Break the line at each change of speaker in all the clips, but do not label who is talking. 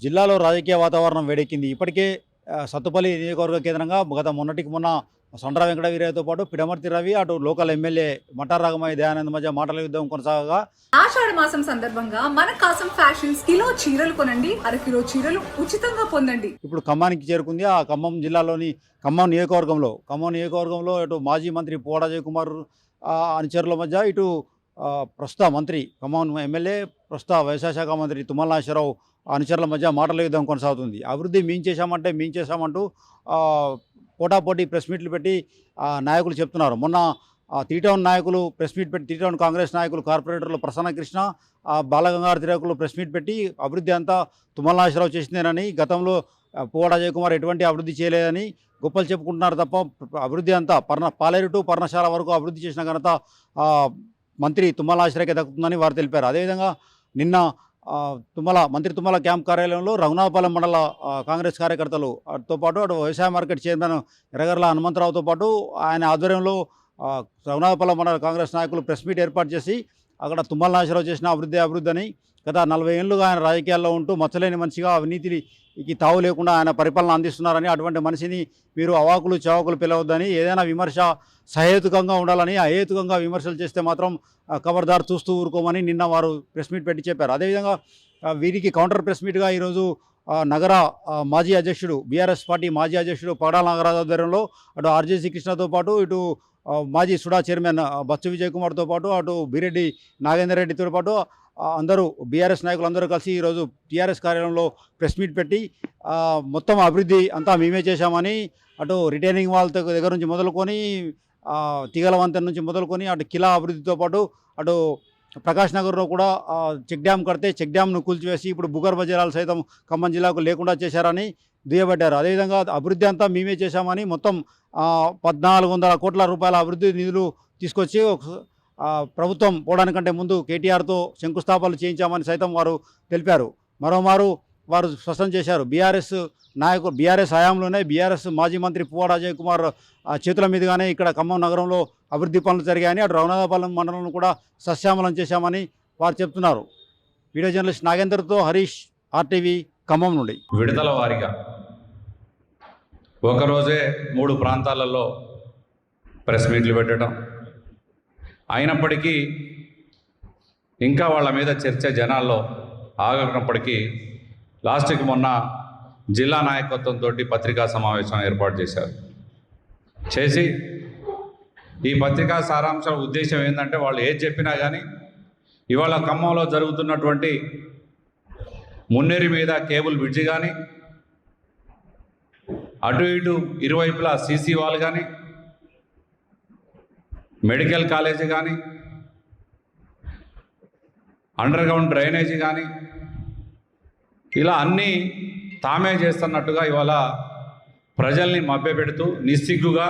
జిల్లాలో రాజకీయ వాతావరణం వేడెక్కింది. ఇప్పటికే సత్తుపల్లి నియోజకవర్గ కేంద్రంగా గత మొన్నటికి మొన్న సొండ్ర వెంకట వీరయ్యతో పాటు పిడమర్తి రవి, అటు లోకల్ ఎమ్మెల్యే మఠార్ రాఘమయ్య దయానంద్ మధ్య మాటల యుద్ధం కొనసాగగా
ఆషాఢ మాసం సందర్భంగా మన కాసం ఫ్యాషన్స్ కిలో చీరలు కొనండి, అరకిలో చీరలు ఉచితంగా పొందండి.
ఇప్పుడు ఖమ్మానికి చేరుకుంది. ఆ ఖమ్మం జిల్లాలోని ఖమ్మం నియోజకవర్గంలో ఇటు మాజీ మంత్రి పోడా జయకుమార్ అనుచరుల మధ్య, ఇటు ప్రస్తుత మంత్రి ఖమ్మం ఎమ్మెల్యే ప్రస్తుత వ్యవసాయ శాఖ మంత్రి తుమ్మల నాగేశ్వరరావు అనుచరుల మధ్య మాటల యుద్ధం కొనసాగుతుంది. అభివృద్ధి మేం చేశామంటూ పోటాపోటీ ప్రెస్ మీట్లు పెట్టి నాయకులు చెప్తున్నారు. మొన్న త్రీ టౌన్ నాయకులు ప్రెస్ మీట్ పెట్టి, త్రీ టౌన్ కాంగ్రెస్ నాయకులు కార్పొరేటర్లు ప్రసన్న కృష్ణ, బాలగంగాధర తిలకులు ప్రెస్ మీట్ పెట్టి అభివృద్ధి అంతా తుమ్మల నాగేశ్వరరావు చేసిందేనని, గతంలో పోడా జయకుమార్ ఎటువంటి అభివృద్ధి చేయలేదని గొప్పలు చెప్పుకుంటున్నారు తప్ప అభివృద్ధి అంతా పాలేరు టు పర్ణశాల వరకు అభివృద్ధి చేసిన ఘనత మంత్రి తుమ్మల నాగేశ్వరరావుకే దక్కుతుందని వారు తెలిపారు. అదేవిధంగా నిన్న మంత్రి తుమ్మల క్యాంప్ కార్యాలయంలో రఘునాథపాలెం మండల కాంగ్రెస్ కార్యకర్తలతో పాటు అటు వ్యవసాయ మార్కెట్ చైర్మన్ ఎర్రగర్ల హనుమంతరావుతో పాటు ఆయన ఆధ్వర్యంలో రఘునాథపాలెం మండల కాంగ్రెస్ నాయకులు ప్రెస్ మీట్ ఏర్పాటు చేసి అక్కడ తుమ్మల నాగేశ్వరరావు చేసిన అభివృద్ధి అని, గత 40 ఏళ్ళుగా ఆయన రాజకీయాల్లో ఉంటూ మచ్చలేని మనిషిగా అవినీతికి తావు లేకుండా ఆయన పరిపాలన అందిస్తున్నారని, అటువంటి మనిషిని మీరు అవాకులు చవాకులు పిలవద్దని, ఏదైనా విమర్శ సహేతుకంగా ఉండాలని, అహేతుకంగా విమర్శలు చేస్తే మాత్రం ఖబర్దార్ చూస్తూ ఊరుకోమని నిన్న వారు ప్రెస్ మీట్ పెట్టి చెప్పారు. అదేవిధంగా వీరికి కౌంటర్ ప్రెస్ మీట్గా ఈరోజు నగర మాజీ అధ్యక్షుడు, బీఆర్ఎస్ పార్టీ మాజీ అధ్యక్షుడు పగడాల నాగరాజు ఆధ్వర్యంలో అటు ఆర్జేసీ కృష్ణతో పాటు, ఇటు మాజీ సుడా చైర్మన్ బచ్చు విజయ్ కుమార్తో పాటు, అటు బిరెడ్డి నాగేందర్ రెడ్డితో పాటు అందరూ బీఆర్ఎస్ నాయకులు అందరూ కలిసి ఈరోజు టీఆర్ఎస్ కార్యాలయంలో ప్రెస్ మీట్ పెట్టి మొత్తం అభివృద్ధి అంతా మేమే చేశామని, అటు రిటైనింగ్ వాల్ దగ్గర నుంచి మొదలుకొని తీగల వంతెన నుంచి మొదలుకొని అటు కిలా అభివృద్ధితో పాటు అటు ప్రకాష్ నగర్లో కూడా చెక్ డ్యామ్ కడితే చెక్ డ్యామ్ను కూల్చివేసి ఇప్పుడు భూగర్భ జలాలు సైతం ఖమ్మం జిల్లాకు లేకుండా చేశారని దుయ్యబట్టారు. అదేవిధంగా అభివృద్ధి అంతా మేమే చేశామని మొత్తం 1400 కోట్ల రూపాయల అభివృద్ధి నిధులు తీసుకొచ్చి ప్రభుత్వం పోవడానికంటే ముందు కేటీఆర్తో శంకుస్థాపనలు చేయించామని సైతం వారు తెలిపారు. మరోమారు వారు స్పష్టం చేశారు, బీఆర్ఎస్ హయాంలోనే బీఆర్ఎస్ మాజీ మంత్రి పోడా జయకుమార్ చేతుల మీదుగానే ఇక్కడ ఖమ్మం నగరంలో అభివృద్ధి పనులు జరిగాయని, అటు రఘునాథపాలెం మండలంలో కూడా సస్యామలం చేశామని వారు చెప్తున్నారు. వీడియో జర్నలిస్ట్ నాగేందర్తో హరీష్, ఆర్టీవీ ఖమ్మం నుండి.
విడతల వారీగా ఒకరోజే 3 ప్రాంతాలలో ప్రెస్ మీట్లు పెట్టడం, అయినప్పటికీ ఇంకా వాళ్ళ మీద చర్చ జనాల్లో ఆగనప్పటికీ లాస్ట్కి మొన్న జిల్లా నాయకత్వంతో పత్రికా సమావేశం ఏర్పాటు చేసి ఈ పత్రికా సారాంశం ఉద్దేశం ఏంటంటే, వాళ్ళు ఏది చెప్పినా కానీ ఇవాళ ఖమ్మంలో జరుగుతున్నటువంటి మున్నేరు మీద కేబుల్ బ్రిడ్జి కానీ, అటు ఇటు ఇరువైపులా సీసీ వాల్ కానీ, మెడికల్ కాలేజీ కానీ, అండర్ గ్రౌండ్ డ్రైనేజీ కానీ, ఇలా అన్నీ తామే చేస్తున్నట్టుగా ఇవాళ ప్రజల్ని మభ్యపెడుతూ నిస్సిగ్గుగా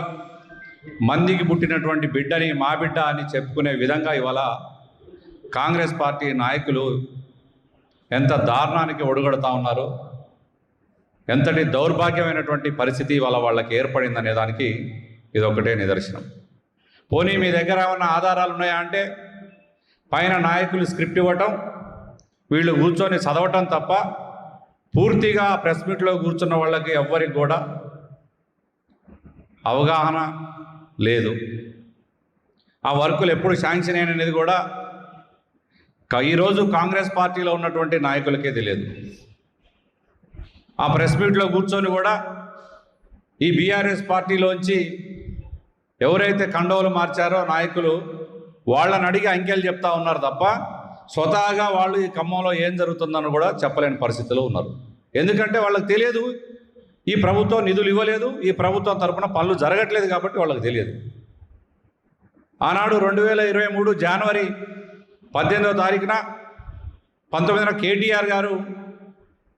మందికి పుట్టినటువంటి బిడ్డని మా బిడ్డ అని చెప్పుకునే విధంగా ఇవాళ కాంగ్రెస్ పార్టీ నాయకులు ఎంత దారుణానికి ఒడుగడుతూ ఉన్నారో, ఎంతటి దౌర్భాగ్యమైనటువంటి పరిస్థితి ఇవాళ వాళ్ళకి ఏర్పడిందనే దానికి ఇదొక్కటే నిదర్శనం. పోనీ మీ దగ్గర ఏమన్నా ఆధారాలు ఉన్నాయా అంటే, పైన నాయకులు స్క్రిప్ట్ ఇవ్వటం, వీళ్ళు కూర్చొని చదవటం తప్ప పూర్తిగా ప్రెస్ మీట్లో కూర్చున్న వాళ్ళకి ఎవ్వరికి కూడా అవగాహన లేదు. ఆ వర్కులు ఎప్పుడు శాంక్షన్ అయినది కూడా ఈరోజు కాంగ్రెస్ పార్టీలో ఉన్నటువంటి నాయకులకే తెలియదు. ఆ ప్రెస్ మీట్లో కూర్చొని కూడా ఈ బీఆర్ఎస్ పార్టీలోంచి ఎవరైతే కండోలు మార్చారో నాయకులు, వాళ్ళని అడిగి అంకెలు చెప్తా ఉన్నారు తప్ప స్వతహాగా వాళ్ళు ఈ ఖమ్మంలో ఏం జరుగుతుందని కూడా చెప్పలేని పరిస్థితిలో ఉన్నారు. ఎందుకంటే వాళ్ళకి తెలియదు, ఈ ప్రభుత్వం నిధులు ఇవ్వలేదు, ఈ ప్రభుత్వం తరఫున పనులు జరగట్లేదు కాబట్టి వాళ్ళకి తెలియదు. ఆనాడు 2023 జనవరి 18వ తారీఖున 19న కేటీఆర్ గారు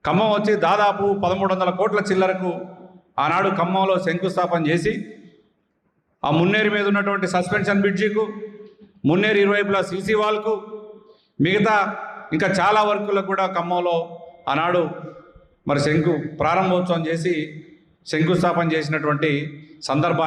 ఖమ్మం వచ్చి దాదాపు 1300 కోట్ల చిల్లరకు ఆనాడు ఖమ్మంలో శంకుస్థాపన చేసి, ఆ మున్నేరు మీద ఉన్నటువంటి సస్పెన్షన్ బ్రిడ్జికు, మున్నేరు ఇరువైపులా సీసీ వాల్కు, మిగతా ఇంకా చాలా వర్కులకు కూడా ఖమ్మంలో ఆనాడు మరి ప్రారంభోత్సవం చేసి శంకుస్థాపన చేసినటువంటి సందర్భాన్ని